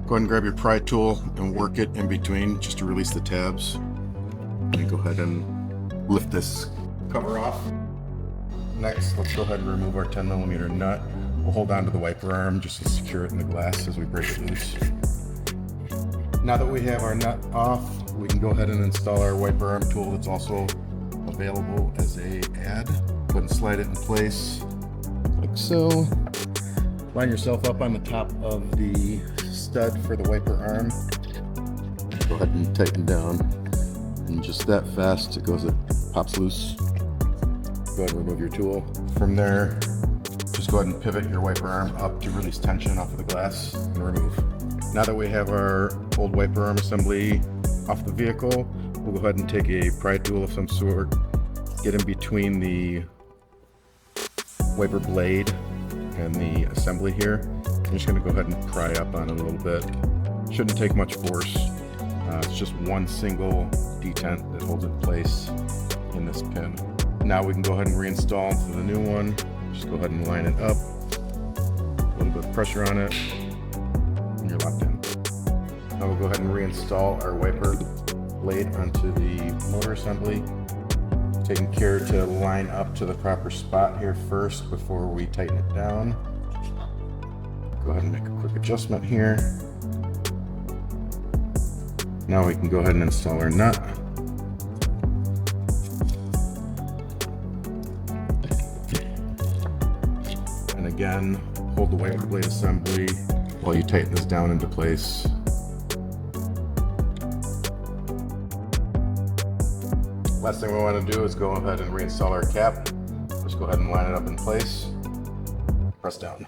Go ahead and grab your pry tool and work it in between just to release the tabs. And go ahead and lift this cover off. Next, let's go ahead and remove our 10mm nut. We'll hold on to the wiper arm just to secure it in the glass as we break it loose. Now that we have our nut off, we can go ahead and install our wiper arm tool that's also available as a add. Go ahead and slide it in place like so. Line yourself up on the top of the stud for the wiper arm. Go ahead and tighten down. And just that fast, it pops loose. Go ahead and remove your tool. From there, just go ahead and pivot your wiper arm up to release tension off of the glass and remove. Now that we have our old wiper arm assembly off the vehicle, we'll go ahead and take a pry tool of some sort, get in between the wiper blade and the assembly here. I'm just going to go ahead and pry up on it a little bit. Shouldn't take much force. It's just one single detent that holds it in place in this pin. Now we can go ahead and reinstall into the new one. Just go ahead and line it up. A little bit of pressure on it, and you're locked in. Now we'll go ahead and reinstall our wiper blade onto the motor assembly. Taking care to line up to the proper spot here first before we tighten it down. Go ahead and make a quick adjustment here. Now we can go ahead and install our nut. And again, hold the wiper blade assembly while you tighten this down into place. Last thing we want to do is go ahead and reinstall our cap. Just go ahead and line it up in place. Press down.